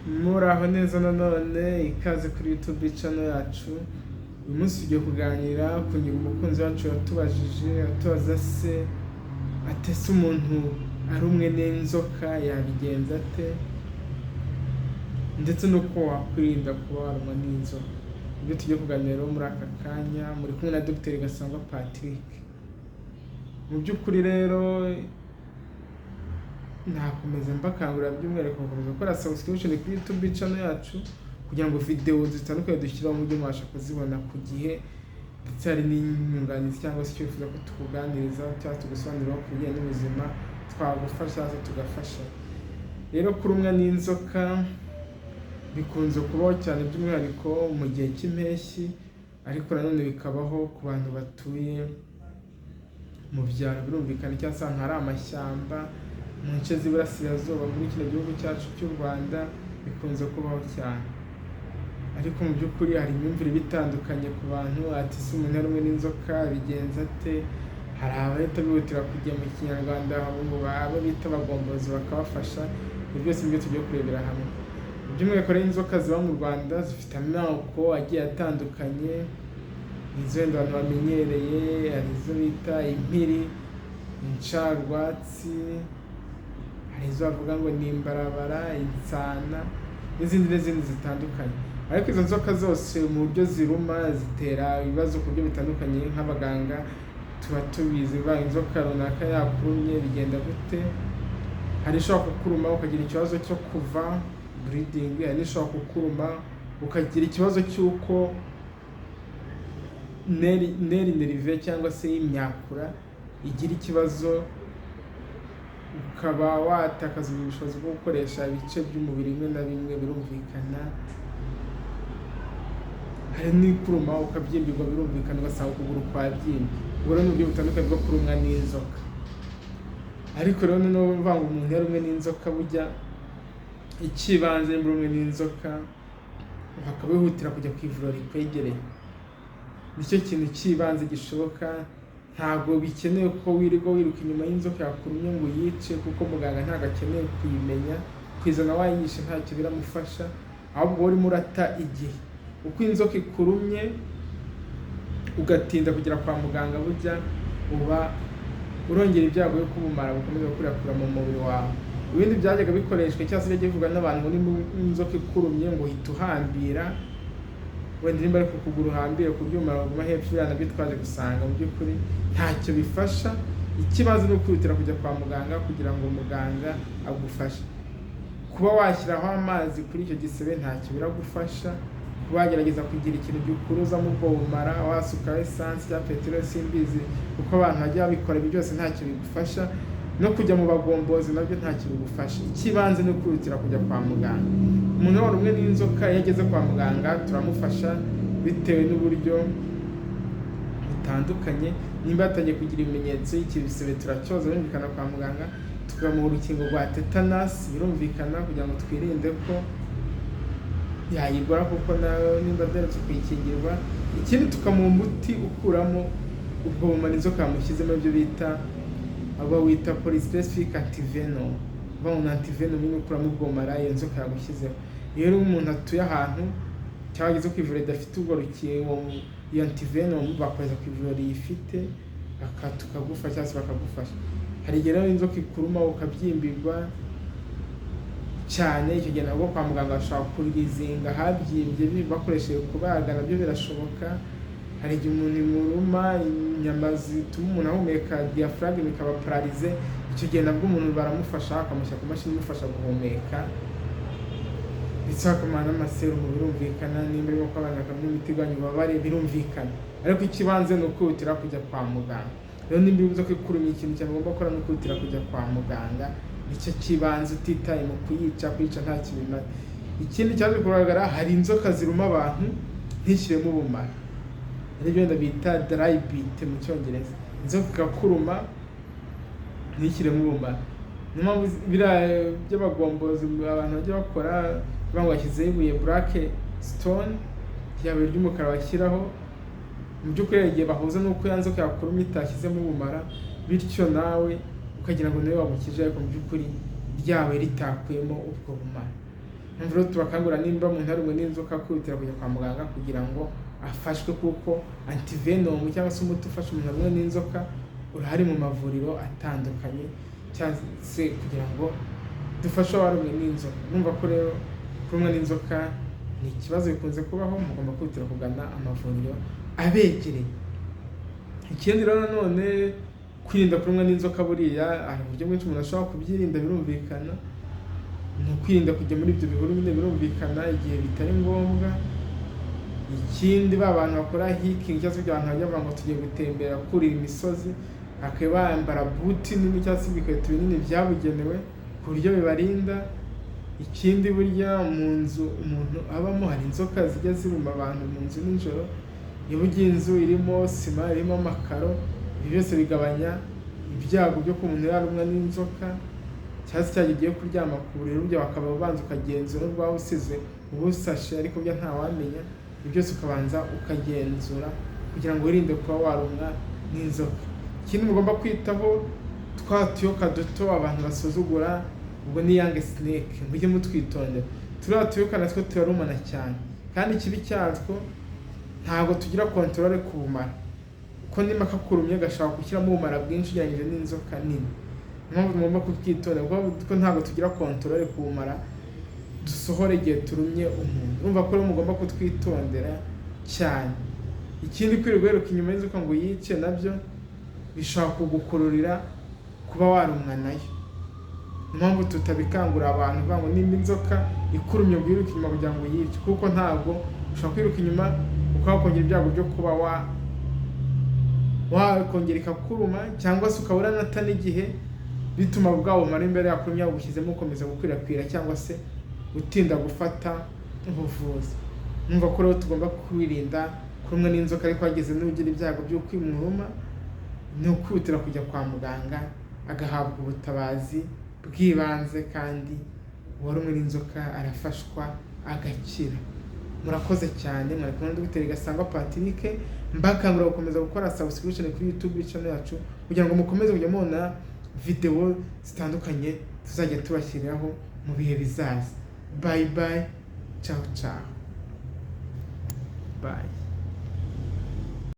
Muraho neza nanone ikaze kuri YouTube channel yacu. Uyu munsi tugiye kuganira ku ngingo umukunzi wacu yatubajije atubaza se umuntu ari umwe n'inzoka yabigenza ate, ndetse nuko wakwirinda kuba warumwa n'inzoka. Ibyo tugiye kuganira muri aka kanya muri kumwe na Dr. Gasangwa Patrick. Mu by'ukuri rero nakomeza mbakangurira by'umwihariko gukomeza gukora subscription kuri YouTube channel yacu kugira ngo video zitandukanye dushyiraho mujye mubasha kuzibona ku gihe, ndetse hari n'inyunganizi cyangwa se icyo wifuza ko tukuganiriza cyangwa tugusobanurira ku bijyanye n'ubuzima twagufasha cyangwa tugafasha. Rero kurumwa n'inzoka bikunze kubaho cyane by'umwihariko mu gihe cy'impeshyi, ariko nanone bikabaho ku bantu batuye mu byaro birumvikana, cyangwa se ahantu hari amashyamba mu nce z'iburasirazuba muri kino gihugu cyacu cy'u Rwanda bikunze kubaho cyane. Ariko mu by'ukuri hari imyumvire bitandukanye ku bantu, ati se umuntu ari umwe n'inzoka bigenza ate. Hari abahita bihutira kujya mu kinyarwanda ngo abo bita abagombozi bakabafasha. Ibyo byose nibyo tugiye kurebera hamwe. By'umwihariko rero inzoka ziba mu Rwanda zifite amoko agiye atandukanye. Izo wenda abantu bamenyereye hari izo bita impiri, incarwatsi, hari izo bavuga ngo ni imbarabara, insana n'izindi zitandukanye. Ariko izo nzoka zose mu buryo ziruma zitera ibibazo ku buryo bitandukanye. Nk'abaganga tuba tubizi, ba inzoka runaka yakurumye bigenda gute. Hari ishobora kukuruma ukagira ikibazo cyo kuva bleeding, hari n'ishobora kukuruma ukagira ikibazo cy'uko nerve cyangwa se y'imyakura igira ikibazo, ukaba watakaza ubushobozi bwo gukoresha ibice by'umubiri bimwe na bimwe birumvikana. Hari n'ikuruma ukabyimbirwa birumvikana, ugasanga ukuguru kwabyimbye. Ubwo rero ni uburyo butandukanye bwo kurumwa n'inzoka. Ariko rero no banga umuntu yari umwe n'inzoka, bujya ikibanze muri umwe n'inzoka ukaba wihutira kujya ku ivuriro rikwegereye. Nicyo kintu cy'ibanze gishoboka. Ntabwo bikenewe ko wirirwa wiruka inyuma y'inzoka yakurumye ngo yice, kuko muganga ntabwo akeneye kuyimenya. Kwizana wayishe ntacyo biramufasha, ahubwo urimo urata igihe. Uko inzoka ikurumye ugatinda kugera kwa muganga, bujya uba urongera ibyago byo kubumara bukomeza gukwirakwira mu mubiri wawe. Ibindi byajyaga bikoreshwa cyangwa se bijya bivugwa n'abantu muri inzoka ikurumye ngo uhita uhambira, wenda nimba ari ku kuguru uhambire ku byuma baguma hepfo, nabyo twaje gusanga mu by'ukuri ntacyo bifasha. Ikibazo ni ukwihutira kujya kwa muganga kugira ngo muganga agufashe. Kuba washyiraho amazi kuri icyo gisebe ntacyo biragufasha. Kuba wagerageza kugira ikintu gikuruza mu bwo bumara, wasuka essence cyangwa peteroli simbizi, kuko abantu bajya babikora, ibyo byose ntacyo bigufasha. No kujya mu bagombozi nabyo ntacyo bigufasha. Ikibanze ni ukwihutira kujya kwa muganga. Umuntu wari umwe n'inzoka iyo ageze kwa muganga turamufasha bitewe n'uburyo butandukanye. Nimba yatangiye kugira ibimenyetso y'ikibisebe turacyoza birumvikana kwa muganga, tukamuha urukingo rwa tetanus birumvikana, kugira ngo twirinde ko yayirwara, kuko nawe nimba adaretse kuyikingirwa. Ikindi tukamuha umuti ukuramo ubwo bumara inzoka yamushyizemo, ibyo bita abo wita polyspecific antivenom. Bawuna antivenom ni ukuramo ubwo bumara iyo nzoka yagushyizeho. Iyo rero umuntu atuye ahantu cyangwa ageze ku ivuriro ridafite ubwo rukingo, iyo antivenom bakohereza ku ivuriro riyifite tukagufasha cyangwa se bakagufasha. Hari igihe rero inzoka ikuruma ukabyimbirwa cyane, icyo gihe nabwo kwa muganga bashobora kurizinga habyimbye bakoresheje kubaga, nabyo birashoboka. Hari igihe umuntu imuruma inyama zituma umuntu ahumeka, diaphragme ikaba paralize, icyo gihe nabwo umuntu baramufasha akamushyira ku mashini imufasha guhumeka, ndetse bakamuha n'amaserumu birumvikana. Nimba arimo kwabana bakamenya imiti igabanya ububabare birumvikana. Ariko ikibanze ni ukwihutira kujya kwa muganga. Rero nimba inzoka ikurumye, ikintu cyane ugomba gukora ni ukwihutira kujya kwa muganga. Nicyo kibanze, utitaye mu kuyica nta kibimaze. Ikindi cyaje kugaragara, hari inzoka ziruma abantu ntishyiremo ubumara, aribyo wenda bita dry bite mu cyongereza. Inzoka ikakuruma ntishyiremo ubumara. Niyo mpamvu biriya by'abagombozi abantu bajya bakora ngo bashyizeho ibuye black stone, ibuye ry'umukara bashyiraho, mu by'ukuri igihe bahuza n'uko ya nzoka yakurumye itashyizemo ubumara, bityo nawe ukagira ngo nawe wamukije, ariko mu by'ukuri ryawe ritakuyemo ubwo bumara. rero tubakangurira nimba umuntu yarumwe n'inzoka kwihutira kujya kwa muganga kugira ngo afashwe, kuko antivenom cyangwa se umuti ufasha umuntu yarumwe n'inzoka urahari mu mavuriro atandukanye, cyangwa se kugira ngo dufashe abarumwe n'inzoka. Numva ko rero kurumwa n'inzoka ni ikibazo bikunze kubaho, mugomba kwihutira kugana amavuriro abegereye. Ikindi rero nanone kwirinda kurumwa n'inzoka, buriya hari uburyo bwinshi umuntu ashobora kubyirinda, birumvikana. Ni ukwirinda kujya muri ibyo bihuru nyine, birumvikana, igihe bitari ngombwa. Ikindi bantu bakora hiking cyangwa se abantu bajya bavuga ngo tugiye gutembera kurira imisozi, bakaba bambara buti nini cyangwa se ibikweto binini byabugenewe ku buryo bibarinda. Ikindi burya mu nzu umuntu abamo hari inzoka zijya ziruma abantu mu nzu nijoro. Iyo ugiye inzu irimo sima, irimo amakaro, ibi byose bigabanya ibyago byo ko umuntu yarumwa n'inzoka. Cyangwa se cyagiye kuryama ku buriri burya bakaba ubanza ukagenzura rwaho usize ubusashe, ariko byo ntawamenya. Ibi byose ukabanza ukagenzura kugira ngo wirinde kuba warumwa n'inzoka. Ikindi mugomba kwitaho, twa tuyoka duto abantu basuzugura, ubwo ni young snake, mujye mutwitondera. Turiya tuyoka natwo turarumana cyane, kandi ikibi cyatwo ntabwo tugira control ku bumara, ko nimba kakurumye gashaka gushyiramo ubumara bwinshi ugereranyije n'inzoka nini. Impamvu tugomba kubwitondera kuko ntabwo tugira control ku bumara dusohora igihe turumye umuntu. Urumva ko rero mugomba kutwitondera cyane. Ikindi kwirirwa wiruka inyuma y'inzoka ngo yice, nabyo bishobora kugukururira kuba warumwa nayo. Impamvu tutabikangurira abantu bavuga ngo nimba inzoka ikurumye ngo wiruke inyuma kugira ngo yice, kuko ntabwo ushobora kwiruka inyuma ukakongera ibyago byo kuba wakongera ikakuruma, cyangwa se ukaba uranata n'igihe, bituma bwa bumara imbere yakurumye bugushyizemo ukomeza gukwirakwira, cyangwa se utinda gufata ubuvuzi. Numva ko rero tugomba kwirinda kurumwa n'inzoka, ariko hageze n'ugira ibyago byo kwimuruma, ni ukwihutira kujya kwa muganga agahabwa ubutabazi bw'ibanze, kandi uwarumwe n'inzoka arafashwa agakira. Murakoze cyane, mwari kumwe na Dr. Gasangwa Patrick, mbakangurira gukomeza gukora subscription kuri YouTube channel yacu kugira ngo mukomeze kujya mubona video zitandukanye tuzajya tubashyiriraho mu bihe bizaza. Bye bye, ciao ciao, bye.